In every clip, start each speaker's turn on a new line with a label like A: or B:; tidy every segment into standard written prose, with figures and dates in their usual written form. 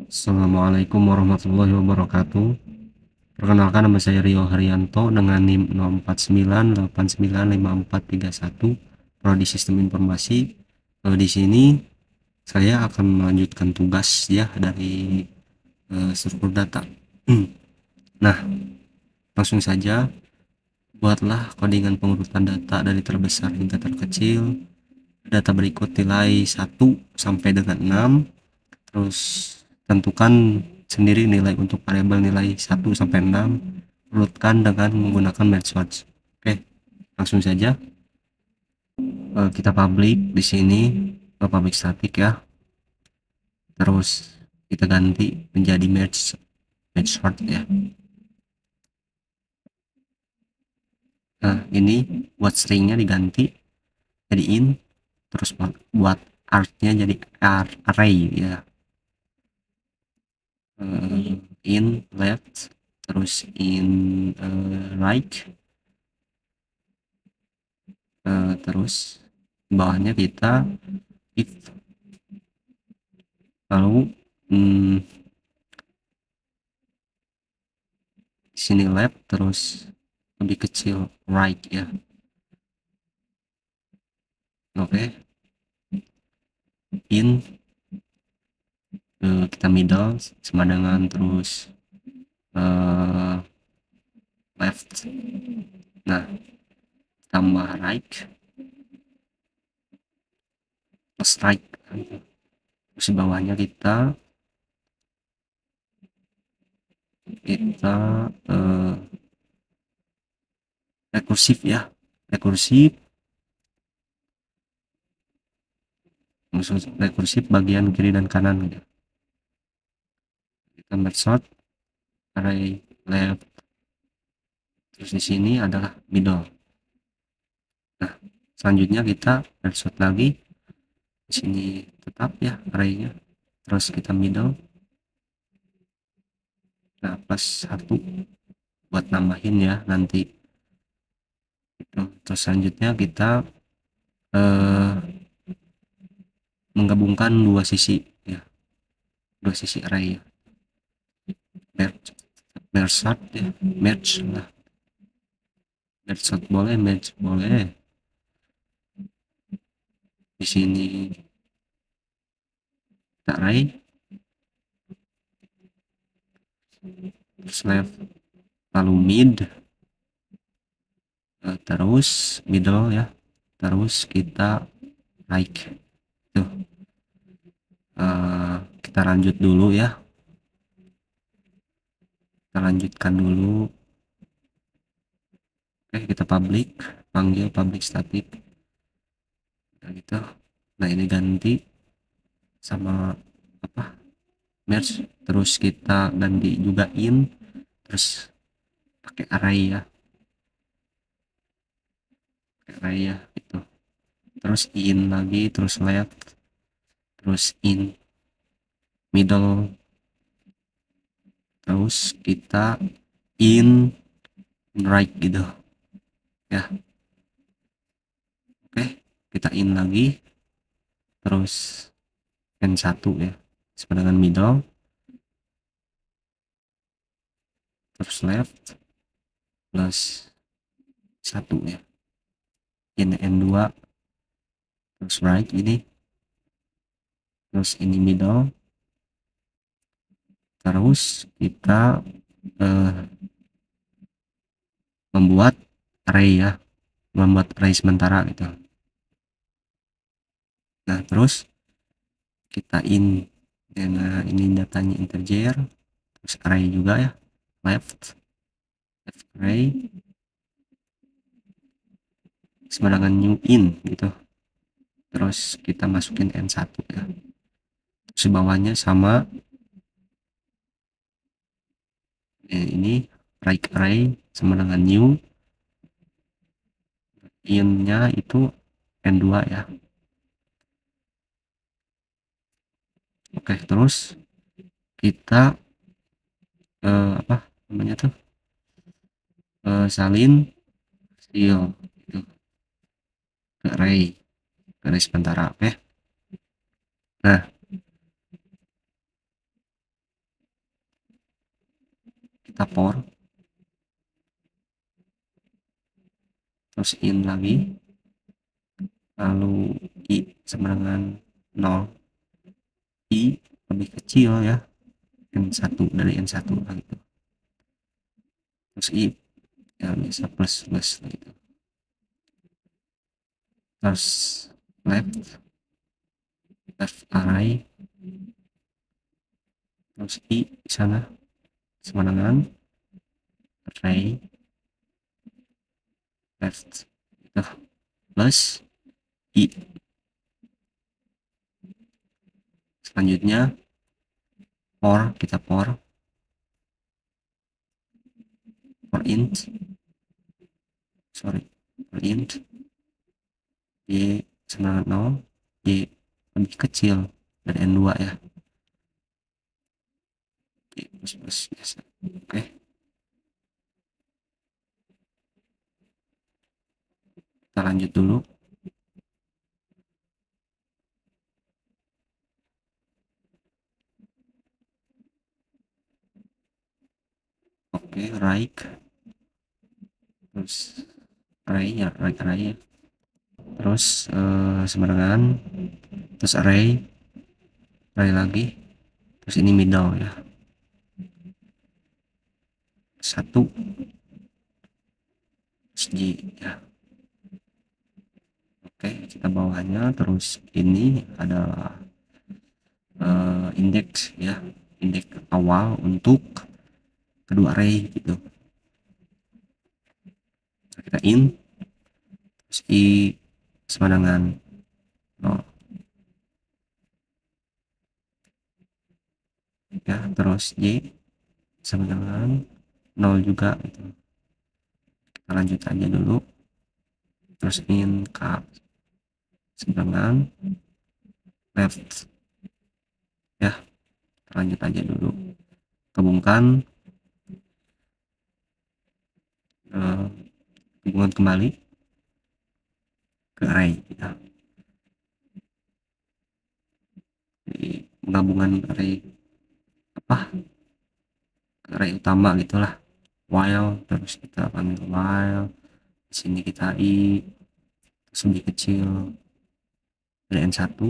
A: Assalamualaikum warahmatullahi wabarakatuh. Perkenalkan, nama saya Rio Haryanto dengan NIM 0498985431, Prodi Sistem Informasi. Di sini saya akan melanjutkan tugas ya dari struktur data. Nah, langsung saja buatlah kodingan pengurutan data dari terbesar hingga terkecil. Data berikut nilai 1 sampai dengan 6. Terus tentukan sendiri nilai untuk variabel nilai 1 sampai 6, urutkan dengan menggunakan merge sort. Oke, langsung saja kita public di sini, public static ya. Terus kita ganti menjadi merge sort ya. Nah, ini buat stringnya diganti jadi in, terus buat artnya jadi array ya. In left, terus in right, terus bawahnya kita if, lalu di sini left, terus lebih kecil right ya. Oke, in kita middle sama dengan terus left. Nah, tambah right plus right, terus bawahnya kita rekursif ya, rekursif maksud rekursif bagian kiri dan kanan gitu. Kita merge sort array left, terus di sini adalah middle. Nah, selanjutnya kita merge sort lagi, di sini tetap ya arraynya, terus kita middle, nah plus 1 buat nambahin ya nanti gitu. Terus selanjutnya kita menggabungkan dua sisi ya, dua sisi array ya. Merge sort ya, merge lah, merge sort boleh, merge boleh. Di sini kita array, terus left, lalu mid, terus middle ya, terus kita right tuh. Kita lanjut dulu ya, kita lanjutkan dulu. Oke, kita public, panggil public static nah gitu. Nah, ini ganti sama apa, merge, terus kita ganti juga in, terus pakai array ya, itu, terus in lagi, terus left, terus in middle, terus kita in right gitu ya. Oke, kita in lagi, terus n1 ya sama dengan middle, terus left plus 1 ya, in n2, terus right ini, terus ini middle, terus kita membuat array ya, membuat array sementara gitu. Nah, terus kita in, nah ini datanya integer, terus array juga ya, left array sama dengan new in gitu, terus kita masukin n1 ya, terus bawahnya sama ini right array sama dengan new in nya itu n2 ya. Oke, terus kita apa namanya tuh, salin hasil gitu ke array sementara. Oke, nah kita for, terus in lagi, lalu i sama dengan 0, i lebih kecil ya, n1 dari n1 gitu, terus i ya bisa plus gitu, terus left array, terus i di sana sama dengan array left gitu, plus i. Selanjutnya kita for int y sama dengan 0, y lebih kecil dari n2 ya, y plus biasa. Oke, kita lanjut dulu. Oke, right, terus array ya, terus sama dengan, terus array lagi, terus ini middle ya, 1, terus j ya. Oke, kita bawahnya, terus ini adalah indeks ya, indeks awal untuk kedua array gitu. Kita in, terus i sama dengan 0 ya, terus y sama dengan 0 juga gitu. Kita lanjut aja dulu, terus in k sama dengan left ya, lanjut aja dulu, gabungkan kembali ke array ya. Jadi penggabungan array array utama gitulah, while, terus kita panggil while, di sini kita i terus lebih kecil dari n1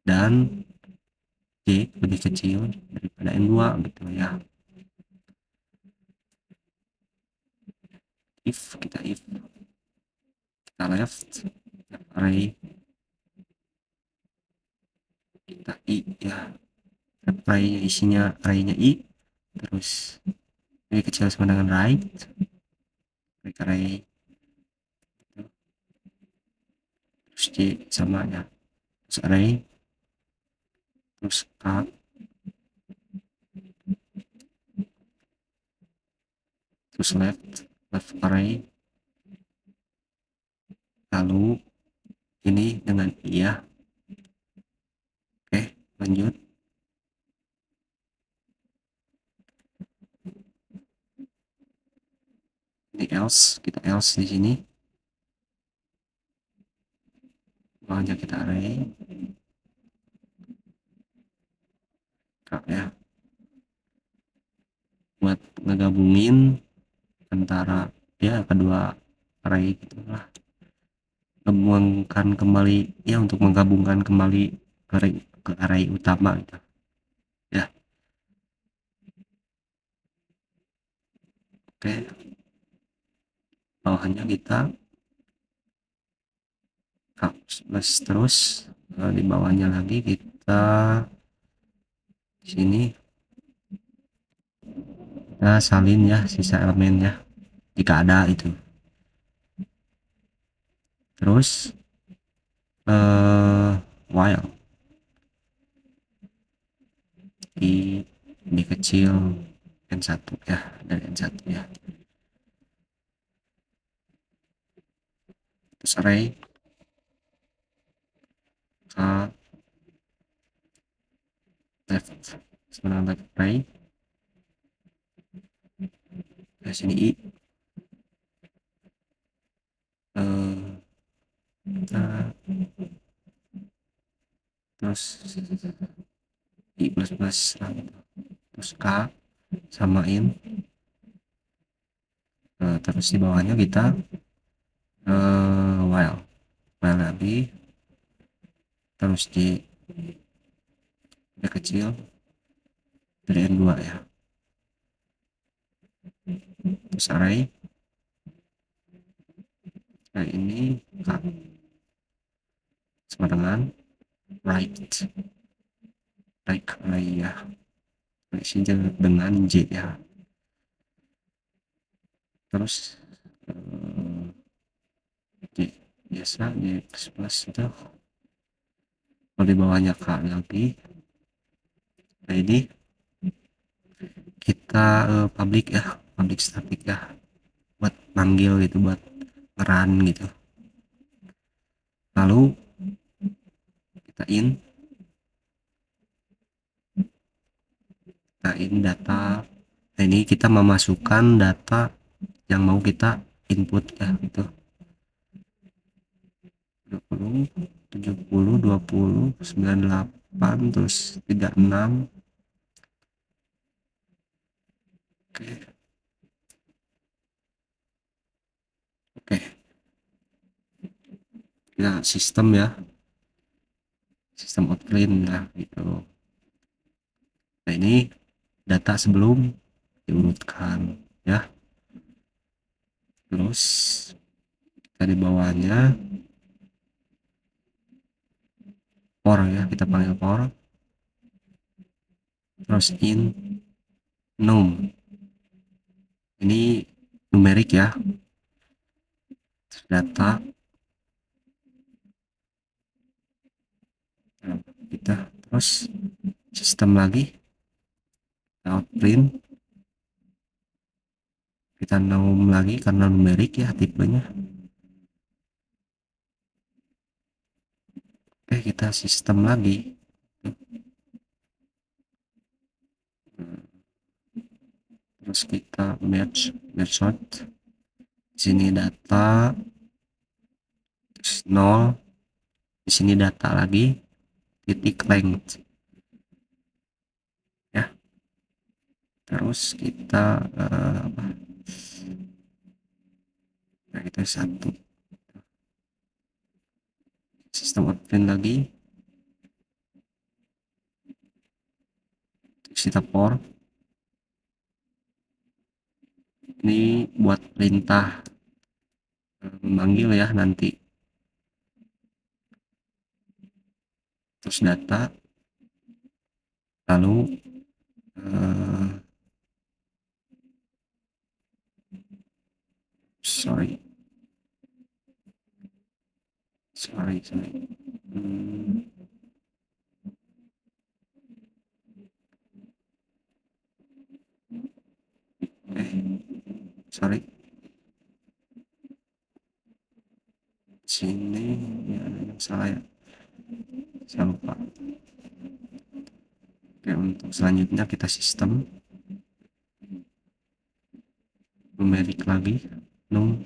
A: dan j lebih kecil daripada n2 gitu ya. If kita left array, kita i ya, array isinya arraynya i, terus lebih kecil sama dengan right array, terus j sama ya, terus array, terus k, terus left array, lalu ini dengan iya. Oke, lanjut. Ini else, kita else di sini, aja kita array ya, buat ngegabungin antara ya kedua array gitulah, gabungkan kembali ya, untuk menggabungkan kembali ke array utama gitu ya. Oke, bawahnya kita plus, terus di bawahnya lagi kita di sini kita salin ya sisa elemennya jika ada itu, terus while i lebih kecil n1 ya, dari n1 ya, terus array left sama left array, di sini i terus i plus plus, terus k samain, terus di bawahnya kita while lagi, terus di kecil dari N2 ya, terus array ini sama dengan right array ya, isi dengan J ya, terus J biasa J plus itu, kalau di bawahnya K lagi. Nah ini kita public ya, public static ya, buat panggil gitu, buat ngeran gitu. Lalu kita in data. Nah ini kita memasukkan data yang mau kita input ya, gitu. 20 70 20 98 terus 36. Oke, ya sistem ya, sistem outprint lah gitu. Nah ini data sebelum diurutkan ya, terus dari bawahnya for ya, kita panggil for, terus in num, ini numerik ya, data kita, terus sistem lagi outprint, kita num lagi karena numerik ya tipenya. Oke, kita sistem lagi, terus kita merge sort, sini data, terus 0, di sini data lagi, titik length ya, terus kita nah kita satu, sistem outprint lagi, terus kita for, ini buat perintah memanggil ya nanti, terus data, lalu sorry sorry sini ya, ada yang salah ya, saya lupa. Oke, untuk selanjutnya kita sistem numerik lagi, num,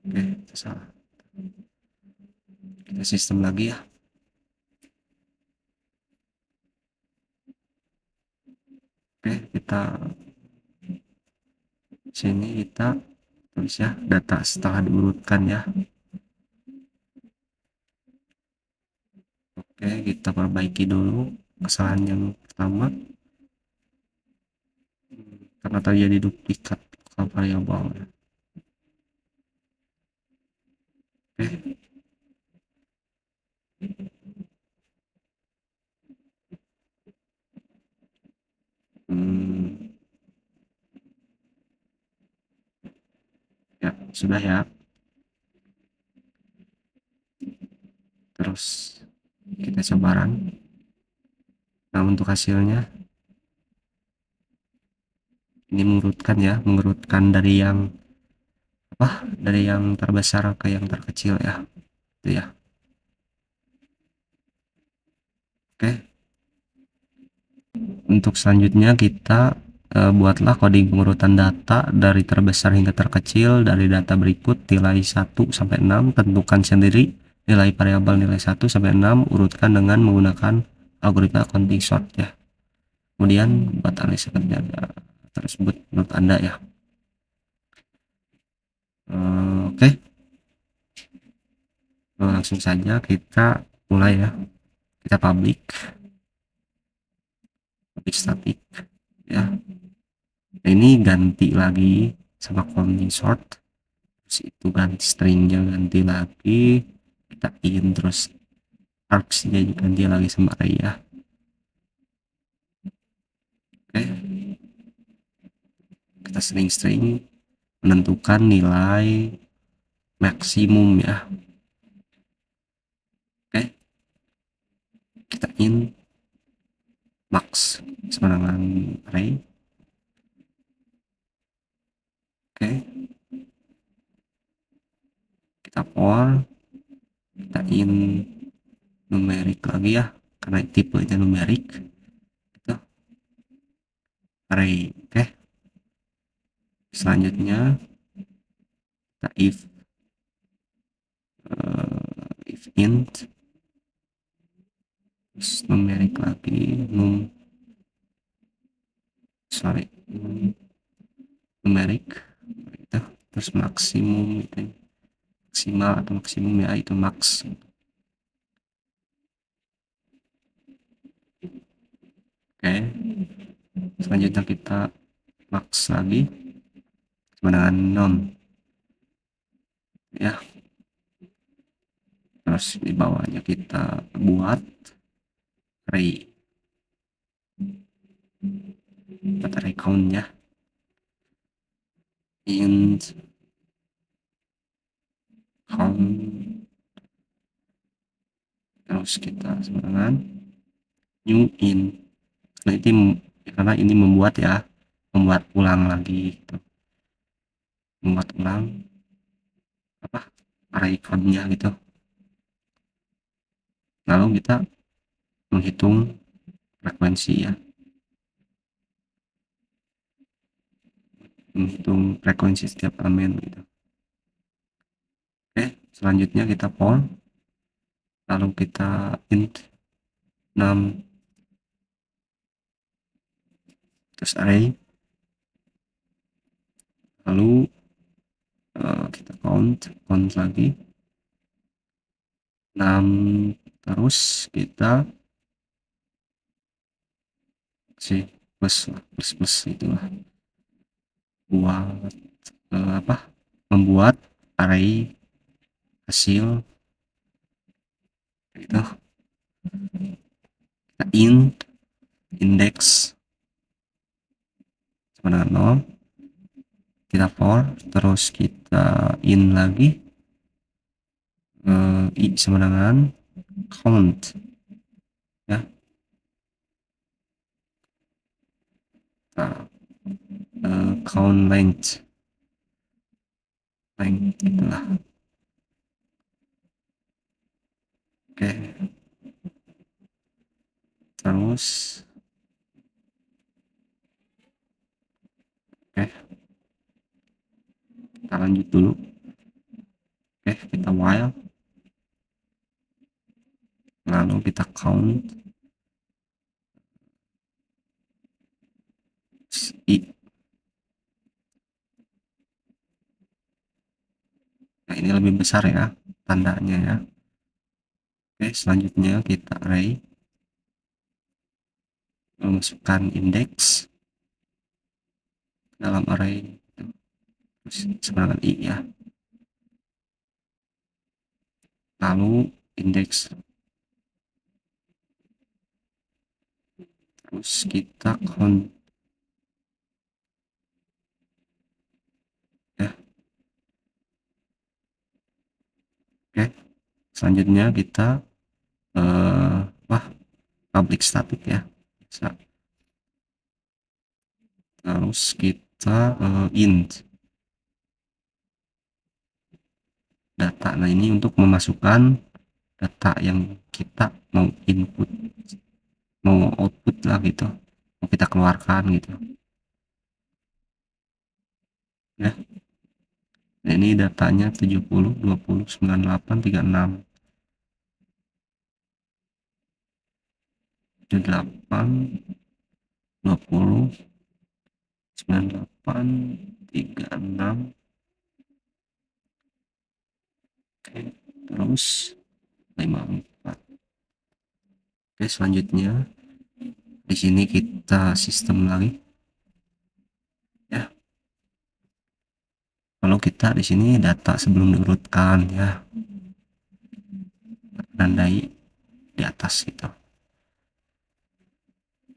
A: oke itu salah, kita sistem lagi ya, oke kita sini kita tulis ya data setelah diurutkan ya. Oke, kita perbaiki dulu kesalahan yang pertama karena terjadi duplikat variabel ya. Oke, ya sudah ya, terus kita coba run. Nah untuk hasilnya ini mengurutkan ya, mengurutkan dari yang dari yang terbesar ke yang terkecil ya, itu ya. Oke, untuk selanjutnya kita buatlah coding pengurutan data dari terbesar hingga terkecil dari data berikut, nilai 1 sampai 6, tentukan sendiri nilai variabel nilai 1 sampai 6, urutkan dengan menggunakan algoritma counting sort ya. Kemudian buat analisa kerja tersebut menurut Anda ya. Oke, langsung saja kita mulai ya. Kita public static ya. Nah, ini ganti lagi sama counting sort, terus itu ganti stringnya ganti lagi, kita in, terus argsnya juga ganti lagi sama array ya. Oke, kita string menentukan nilai maksimum ya. Oke, kita in max sama dengan array. Oke, kita for, kita in numerik lagi ya, karena tipenya numerik gitu, array. Oke, selanjutnya kita if int, terus numerik lagi, numerik gitu, terus maksimum itu maksimal atau maksimum ya, itu max. Oke, selanjutnya kita max lagi sama dengan non ya. Terus di bawahnya kita buat array count ya, int count, terus kita sama dengan new in, karena ini membuat ya, membuat ulang lagi gitu, membuat ulang apa array countnya gitu. Lalu kita menghitung frekuensi ya, menghitung frekuensi setiap elemen gitu. Oke, selanjutnya kita for, lalu kita int 6, terus array, lalu kita count lagi 6, terus kita plus itulah buat membuat array hasil gitu. Kita index sama dengan 0, kita for, terus kita in lagi i sama dengan count ya. Count length itulah. Oke, terus kita lanjut dulu. Oke, kita while, lalu kita count i. Nah, ini lebih besar ya tandanya ya. Oke, selanjutnya kita array, memasukkan index dalam array, terus sama dengan i ya. Lalu index, terus kita count ya. Oke, selanjutnya kita public static ya, bisa. Terus kita int data. Nah, ini untuk memasukkan data yang kita mau input, mau output lah gitu, mau kita keluarkan gitu ya. Nah, ini datanya 70, 20, 98, 36. 78 20 98 36. Oke, terus 54. Oke, selanjutnya di sini kita sistem lagi ya. Kalau kita di sini data sebelum diurutkan ya, tandai di atas gitu.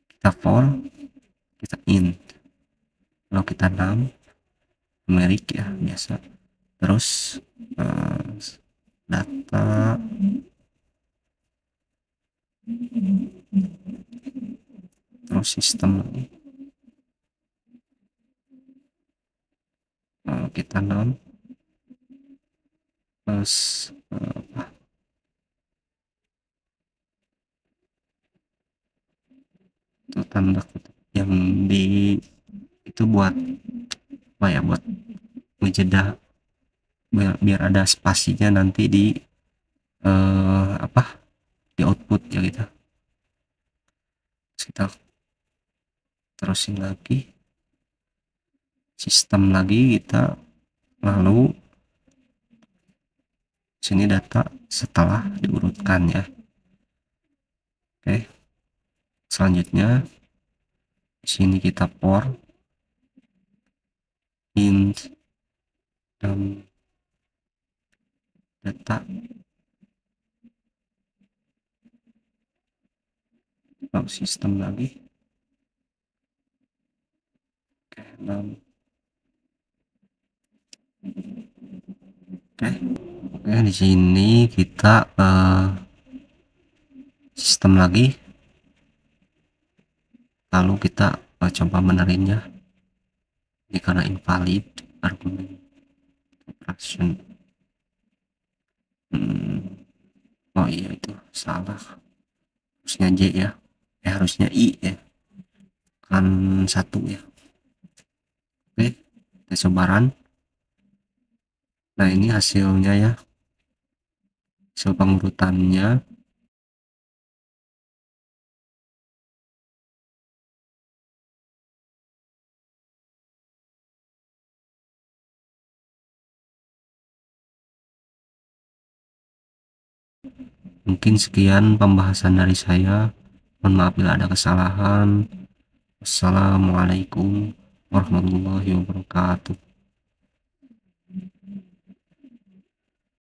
A: Kita for, kita int. Kalau kita num, numerik ya biasa. Terus data terus sistem lagi. Kita num plus itu tanda kutip yang di itu buat apa ya, buat ngejeda biar ada spasinya nanti di apa di output ya gitu. Terus kita terusin lagi sistem lagi kita, lalu sini data setelah diurutkan ya. Oke, selanjutnya di sini kita for int dan data lalu sistem lagi. Oke, dan oke di sini kita sistem lagi, lalu kita coba benerinnya. Ini karena invalid argumen operation. Oh iya, itu salah, harusnya J ya, harusnya I ya, kan satu ya. Oke, kita coba run. Nah ini hasilnya ya, hasil pengurutannya. Mungkin sekian pembahasan dari saya, mohon maaf bila ada kesalahan. Wassalamualaikum warahmatullahi wabarakatuh.